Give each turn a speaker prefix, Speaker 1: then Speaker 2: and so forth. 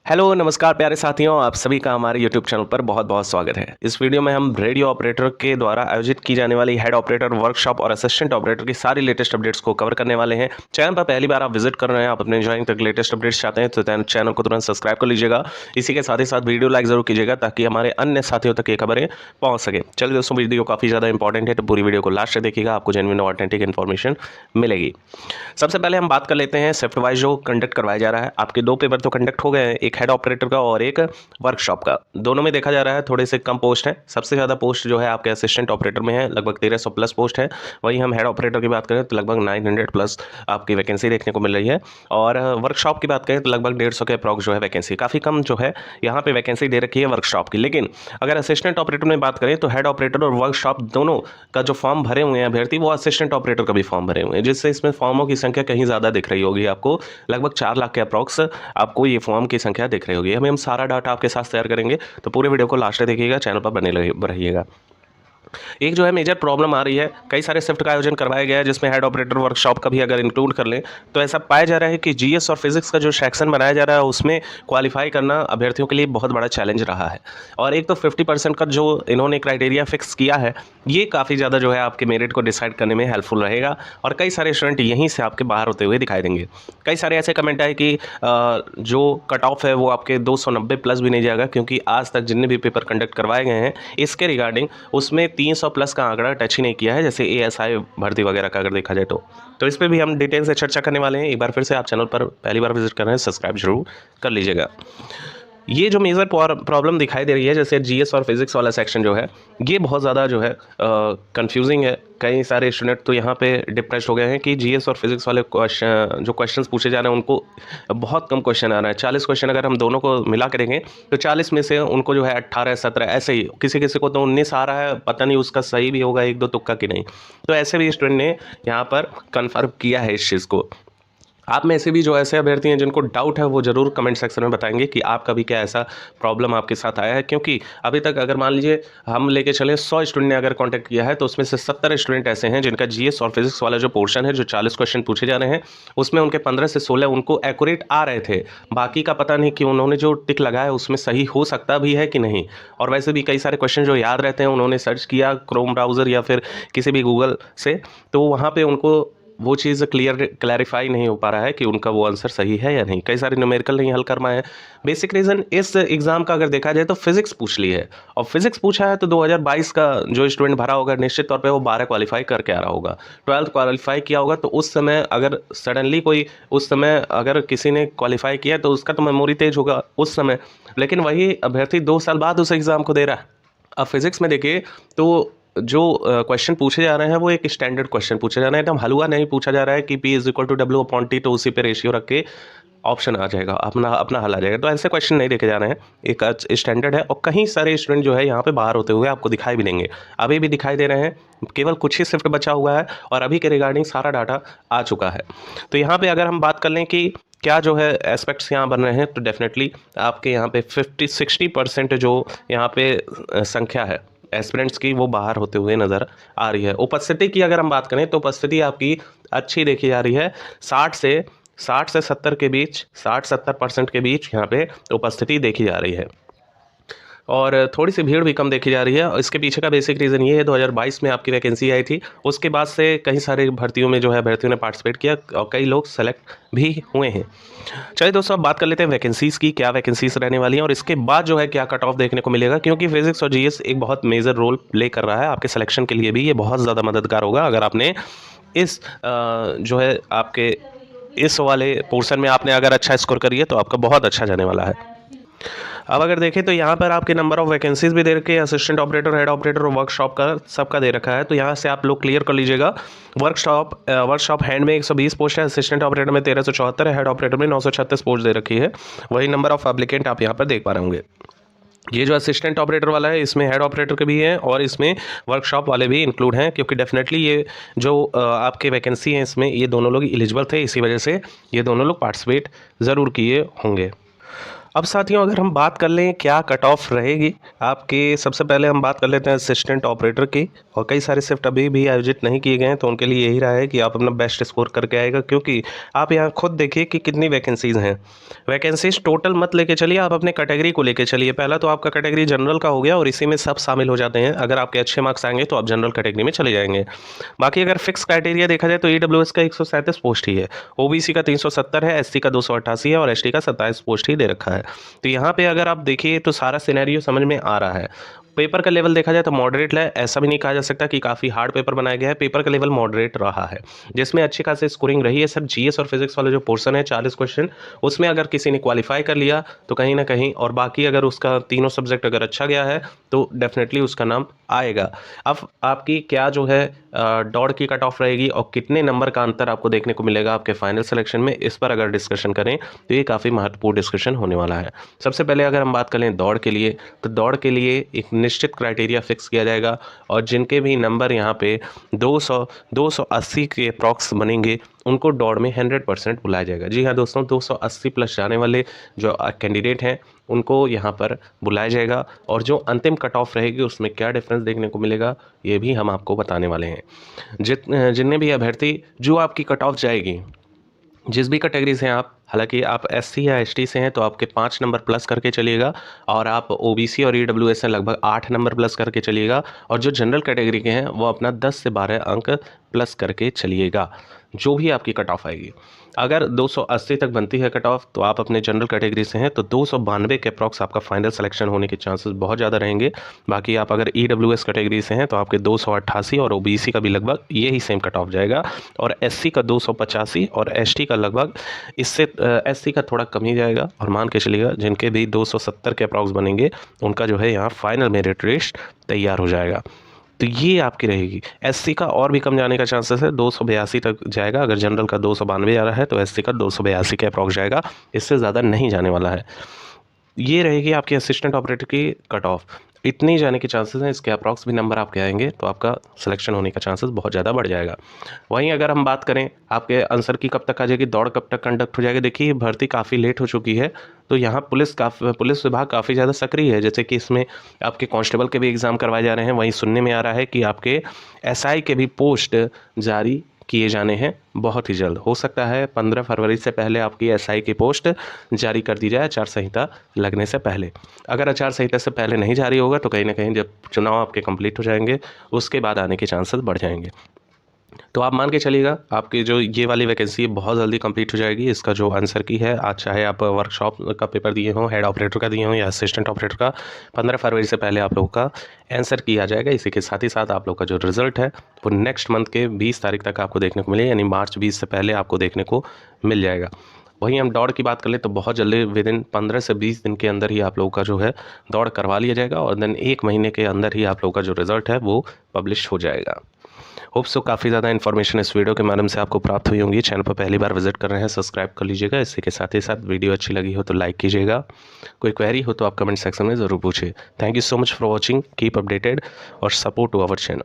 Speaker 1: Hello नमस्कार प्यारे साथियों, आप सभी का हमारे यूट्यूब चैनल पर बहुत बहुत स्वागत है। इस वीडियो में हम रेडियो ऑपरेटर के द्वारा आयोजित की जाने वाली हेड ऑपरेटर वर्कशॉप और असिस्टेंट ऑपरेटर की सारी लेटेस्ट अपडेट्स को कवर करने वाले हैं। चैनल पर पहली बार आप विजिट कर रहे हैं, आप अपने ज्वाइनिंग तक लेटेस्ट अपडेट्स चाहते हैं तो चैनल को तुरंत सब्सक्राइब कर लीजिएगा। इसी के साथ ही साथ वीडियो लाइक जरूर कीजिएगा ताकि हमारे अन्य साथियों तक ये खबरें पहुंच सके। चलिए दोस्तों, वीडियो काफ़ी ज़्यादा इंपॉर्टेंट है तो पूरी वीडियो को लास्ट तक देखिएगा, आपको जेन्युइन और ऑथेंटिक इन्फॉर्मेशन मिलेगी। सबसे पहले हम बात कर लेते हैं शिफ्ट वाइज जो कंडक्ट करवाया जा रहा है। आपके दो पेपर तो कंडक्ट हो गए हैं, एक हेड ऑपरेटर का और एक वर्कशॉप का। दोनों में देखा जा रहा है थोड़े से कम पोस्ट है। सबसे ज़्यादा पोस्ट जो है आपके असिस्टेंट ऑपरेटर में है, लगभग 1300 प्लस पोस्ट है। वहीं हम हेड ऑपरेटर की बात करें तो लगभग 900 प्लस आपकी वैकेंसी देखने को मिल रही है। और वर्कशॉप की बात करें तो लगभग 150 के अप्रॉक्स जो है वैकेंसी, काफ़ी कम जो है यहाँ पे वैकेंसी दे रखी है वर्कशॉप की। लेकिन अगर असिस्टेंट ऑपरेटर में बात करें तो हेड ऑपरेटर और वर्कशॉप दोनों का जो फॉर्म भरे हुए हैं अभ्यर्थी, वो असिस्टेंट ऑपरेटर का भी फॉर्म भरे हुए हैं, जिससे इसमें फॉर्मों की संख्या कहीं ज़्यादा दिख रही होगी आपको। लगभग 4 लाख के अप्रॉक्स आपको ये फॉर्म की संख्या दिख रही होगी। हम सारा डाटा आपके साथ शेयर करेंगे, तो पूरे वीडियो को लास्ट तक देखिएगा, चैनल पर बने रहिएगा। एक जो है मेजर प्रॉब्लम आ रही है, कई सारे शिफ्ट का आयोजन करवाया गया है जिसमें हेड ऑपरेटर वर्कशॉप का भी अगर इंक्लूड कर लें तो ऐसा पाया जा रहा है कि जीएस और फिजिक्स का जो सेक्शन बनाया जा रहा है उसमें क्वालिफाई करना अभ्यर्थियों के लिए बहुत बड़ा चैलेंज रहा है। और एक तो 50% का जो इन्होंने क्राइटेरिया फिक्स किया है, ये काफ़ी ज़्यादा जो है आपके मेरिट को डिसाइड करने में हेल्पफुल रहेगा और कई सारे स्टूडेंट यहीं से आपके बाहर होते हुए दिखाई देंगे। कई सारे ऐसे कमेंट आए कि जो कट ऑफ है वो आपके 290 प्लस भी नहीं जाएगा, क्योंकि आज तक जितने भी पेपर कंडक्ट करवाए गए हैं इसके रिगार्डिंग उसमें 300 प्लस का आंकड़ा टच ही नहीं किया है, जैसे एएसआई भर्ती वगैरह का अगर देखा जाए तो इस पर भी हम डिटेल से चर्चा करने वाले हैं। एक बार फिर से आप चैनल पर पहली बार विजिट कर रहे हैं, सब्सक्राइब जरूर कर लीजिएगा। ये जो मेजर प्रॉब्लम दिखाई दे रही है, जैसे जीएस और फिजिक्स वाला सेक्शन जो है ये बहुत ज़्यादा जो है कंफ्यूजिंग है। कई सारे स्टूडेंट तो यहाँ पे डिप्रेस हो गए हैं कि जीएस और फिजिक्स वाले क्वेश्चंस पूछे जा रहे हैं उनको बहुत कम क्वेश्चन आ रहा है। 40 क्वेश्चन अगर हम दोनों को मिला के देखें तो 40 में से उनको जो है 18 17 ऐसे ही, किसी किसी को तो 19 आ रहा है, पता नहीं उसका सही भी होगा एक दो तुक्का कि नहीं। तो ऐसे भी स्टूडेंट ने यहाँ पर कन्फर्म किया है इस चीज़ को। आप में से भी जो ऐसे अभ्यर्थी हैं जिनको डाउट है वो ज़रूर कमेंट सेक्शन में बताएंगे कि आपका भी क्या ऐसा प्रॉब्लम आपके साथ आया है। क्योंकि अभी तक अगर मान लीजिए हम लेके चले 100 स्टूडेंट ने अगर कांटेक्ट किया है तो उसमें से 70 स्टूडेंट ऐसे हैं जिनका जीएस और फिजिक्स वाला जो पोर्शन है, जो 40 क्वेश्चन पूछे जा रहे हैं उसमें उनके 15 से 16 उनको एक्यूरेट आ रहे थे। बाकी का पता नहीं कि उन्होंने जो टिक लगाया उसमें सही हो सकता भी है कि नहीं। और वैसे भी कई सारे क्वेश्चन जो याद रहते हैं उन्होंने सर्च किया क्रोम ब्राउज़र या फिर किसी भी गूगल से, तो वहाँ पर उनको वो चीज़ क्लैरिफाई नहीं हो पा रहा है कि उनका वो आंसर सही है या नहीं। कई सारे न्यूमेरिकल नहीं हल कर पाए हैं। बेसिक रीज़न इस एग्ज़ाम का अगर देखा जाए तो फिजिक्स पूछ ली है, और फिजिक्स पूछा है तो 2022 का जो स्टूडेंट भरा होगा निश्चित तौर पे वो 12 क्वालिफाई करके आ रहा होगा, 12th क्वालिफाई किया होगा। तो उस समय अगर सडनली कोई उस समय अगर किसी ने क्वालिफाई किया तो उसका तो मेमोरी तेज होगा उस समय, लेकिन वही अभ्यर्थी 2 साल बाद उस एग्ज़ाम को दे रहा है। अब फिजिक्स में देखिए तो जो क्वेश्चन पूछे जा रहे हैं वो एक स्टैंडर्ड क्वेश्चन पूछे जा रहे हैं, एकदम हलवा नहीं पूछा जा रहा है कि P=W/T, तो उसी पे रेशियो रख के ऑप्शन आ जाएगा, अपना अपना हल आ जाएगा। तो ऐसे क्वेश्चन नहीं देखे जा रहे हैं, एक स्टैंडर्ड है। और कहीं सारे स्टूडेंट जो है यहाँ पे बाहर होते हुए आपको दिखाई भी देंगे, अभी भी दिखाई दे रहे हैं। केवल कुछ ही शिफ्ट बचा हुआ है और अभी के रिगार्डिंग सारा डाटा आ चुका है। तो यहाँ पे अगर हम बात कर लें कि क्या जो है एस्पेक्ट्स यहाँ बन रहे हैं, तो डेफिनेटली आपके यहाँ पे 50-60% जो यहाँ पे संख्या है एस्पिरेंट्स की वो बाहर होते हुए नज़र आ रही है। उपस्थिति की अगर हम बात करें तो उपस्थिति आपकी अच्छी देखी जा रही है, 60 से 70 के बीच, 60-70% के बीच यहाँ पे उपस्थिति देखी जा रही है। और थोड़ी सी भीड़ भी कम देखी जा रही है। और इसके पीछे का बेसिक रीज़न ये है, 2022 में आपकी वैकेंसी आई थी, उसके बाद से कई सारे भर्तियों में जो है भर्तियों ने पार्टिसिपेट किया और कई लोग सेलेक्ट भी हुए हैं। चलिए दोस्तों, अब बात कर लेते हैं वैकेंसीज़ की, क्या वैकेंसीज रहने वाली हैं और इसके बाद जो है क्या कट ऑफ देखने को मिलेगा। क्योंकि फिजिक्स और जीएस एक बहुत मेजर रोल प्ले कर रहा है आपके सिलेक्शन के लिए भी, ये बहुत ज़्यादा मददगार होगा। अगर आपने इस जो है आपके इस वाले पोर्शन में आपने अगर अच्छा स्कोर करिए तो आपका बहुत अच्छा जाने वाला है। अब अगर देखें तो यहाँ पर आपके नंबर ऑफ वैकेंसीज भी दे रखे हैं, असिस्टेंट ऑपरेटर, हेड ऑपरेटर और वर्कशॉप का सबका दे रखा है। तो यहाँ से आप लोग क्लियर कर लीजिएगा। वर्कशॉप हैंड में 120 पोस्ट है, असिस्टेंट ऑपरेटर में 1374 है, हेड ऑपरेटर में 936 पोस्ट दे रखी है। वही नंबर ऑफ एप्लीकेंट आप यहाँ पर देख पा रहे होंगे। ये जो असिस्टेंट ऑपरेटर वाला है इसमें हेड ऑपरेटर के भी हैं और इसमें वर्कशॉप वाले भी इंक्लूड हैं, क्योंकि डेफिनेटली ये जो आपके वैकेंसी हैं इसमें ये दोनों लोग एलिजिबल थे, इसी वजह से ये दोनों लोग पार्टिसिपेट ज़रूर किए होंगे। अब साथियों अगर हम बात कर लें क्या कट ऑफ रहेगी आपके, सबसे पहले हम बात कर लेते हैं असिस्टेंट ऑपरेटर की। और कई सारे शिफ्ट अभी भी आयोजित नहीं किए गए हैं, तो उनके लिए यही रहा है कि आप अपना बेस्ट स्कोर करके आएगा, क्योंकि आप यहाँ खुद देखिए कि कितनी वैकेंसीज़ हैं। वैकेंसीज टोटल मत लेके चलिए, आप अपने कैटेगरी को लेके चलिए। पहला तो आपका कैटेगरी जनरल का हो गया और इसी में सब शामिल हो जाते हैं। अगर आपके अच्छे मार्क्स आएंगे तो आप जनरल कैटेगरी में चले जाएंगे। बाकी अगर फिक्स क्राइटेरिया देखा जाए तो ईडब्ल्यूएस का 137 पोस्ट ही है, ओबीसी का 370 है, एससी का 288 है और एसटी का 27 पोस्ट ही दे रखा है। तो यहाँ पे अगर आप देखिए तो सारा सिनेरियो समझ में आ रहा है। पेपर का लेवल देखा जाए तो मॉडरेट है, ऐसा भी नहीं कहा जा सकता कि काफ़ी हार्ड पेपर बनाया गया है। पेपर का लेवल मॉडरेट रहा है, जिसमें अच्छी खासी स्कोरिंग रही है। सर जीएस और फिजिक्स वाला जो पोर्शन है 40 क्वेश्चन, उसमें अगर किसी ने क्वालिफाई कर लिया तो कहीं ना कहीं, और बाकी अगर उसका तीनों सब्जेक्ट अगर अच्छा गया है तो डेफिनेटली उसका नाम आएगा। अब आपकी क्या जो है दौड़ की कट ऑफ रहेगी और कितने नंबर का अंतर आपको देखने को मिलेगा आपके फाइनल सिलेक्शन में, इस पर अगर डिस्कशन करें तो ये काफ़ी महत्वपूर्ण डिस्कशन होने वाला है। सबसे पहले अगर हम बात करें दौड़ के लिए, तो दौड़ के लिए एक निश्चित क्राइटेरिया फिक्स किया जाएगा और जिनके भी नंबर यहाँ पे 280 के अप्रॉक्स बनेंगे उनको दौड़ में 100% बुलाया जाएगा। जी हाँ दोस्तों, 280 प्लस जाने वाले जो कैंडिडेट हैं उनको यहाँ पर बुलाया जाएगा। और जो अंतिम कट ऑफ रहेगी उसमें क्या डिफरेंस देखने को मिलेगा ये भी हम आपको बताने वाले हैं। जितने भी अभ्यर्थी, जो आपकी कट ऑफ जाएगी जिस भी कैटेगरी से हैं आप, हालांकि आप एससी या एसटी से हैं तो आपके 5 नंबर प्लस करके चलिएगा, और आप ओबीसी और ईडब्ल्यूएस से लगभग 8 नंबर प्लस करके चलिएगा, और जो जनरल कैटेगरी के हैं वो अपना 10 से 12 अंक प्लस करके चलिएगा, जो भी आपकी कट ऑफ आएगी। अगर 280 तक बनती है कट ऑफ तो आप अपने जनरल कैटेगरी से हैं तो 292 के अप्रॉक्स आपका फाइनल सिलेक्शन होने के चांसेस बहुत ज़्यादा रहेंगे। बाकी आप अगर ईडब्ल्यूएस कैटेगरी से हैं तो आपके 288 और ओबीसी का भी लगभग यही सेम कट ऑफ जाएगा, और एससी का 285 और एसटी का लगभग इससे एससी का थोड़ा कम ही जाएगा। और मान के चलिएगा जिनके भी 270 के अप्रॉक्स बनेंगे उनका जो है यहाँ फाइनल मेरिट लिस्ट तैयार हो जाएगा। तो ये आपकी रहेगी। एससी का और भी कम जाने का चांसेस है, 282 तक जाएगा। अगर जनरल का 292 आ रहा है तो एससी का 282 के अप्रॉक्स जाएगा, इससे ज़्यादा नहीं जाने वाला है। ये रहेगी आपकी असिस्टेंट ऑपरेटर की कट ऑफ, इतनी जाने के चांसेस हैं। इसके अप्रॉक्स भी नंबर आपके आएंगे तो आपका सिलेक्शन होने का चांसेस बहुत ज़्यादा बढ़ जाएगा। वहीं अगर हम बात करें आपके आंसर की कब तक आ जाएगी, दौड़ कब तक कंडक्ट हो जाएगी, देखिए भर्ती काफ़ी लेट हो चुकी है तो यहाँ पुलिस विभाग काफ़ी ज़्यादा सक्रिय है। जैसे कि इसमें आपके कांस्टेबल के भी एग्ज़ाम करवाए जा रहे हैं। वहीं सुनने में आ रहा है कि आपके एसआई के भी पोस्ट जारी किए जाने हैं बहुत ही जल्द। हो सकता है 15 फरवरी से पहले आपकी एसआई की पोस्ट जारी कर दी जाए, आचार संहिता लगने से पहले। अगर आचार संहिता से पहले नहीं जारी होगा तो कहीं ना कहीं जब चुनाव आपके कंप्लीट हो जाएंगे उसके बाद आने के चांसेस बढ़ जाएंगे। तो आप मान के चलिएगा आपकी जो ये वाली वैकेंसी है बहुत जल्दी कंप्लीट हो जाएगी। इसका जो आंसर की है, आज चाहे आप वर्कशॉप का पेपर दिए हों, हेड ऑपरेटर का दिए हों या असिस्टेंट ऑपरेटर का, 15 फरवरी से पहले आप लोगों का आंसर किया जाएगा। इसी के साथ ही साथ आप लोग का जो रिजल्ट है वो नेक्स्ट मंथ के 20 तारीख तक आपको देखने को मिलेगा, यानी मार्च 20 से पहले आपको देखने को मिल जाएगा। वहीं हम दौड़ की बात कर ले तो बहुत जल्दी विद इन 15 से 20 दिन के अंदर ही आप लोगों का जो है दौड़ करवा लिया जाएगा, और देन 1 महीने के अंदर ही आप लोगों का जो रिजल्ट है वो पब्लिश हो जाएगा। होप सो काफ़ी ज़्यादा इन्फॉर्मेशन इस वीडियो के माध्यम से आपको प्राप्त हुई होंगी। चैनल पर पहली बार विजिट कर रहे हैं सब्सक्राइब कर लीजिएगा। इसी के साथ ही साथ वीडियो अच्छी लगी हो तो लाइक कीजिएगा। कोई क्वेरी हो तो आप कमेंट सेक्शन में ज़रूर पूछिए। Thank you so much for watching, keep updated और सपोर्ट टू आवर चैनल।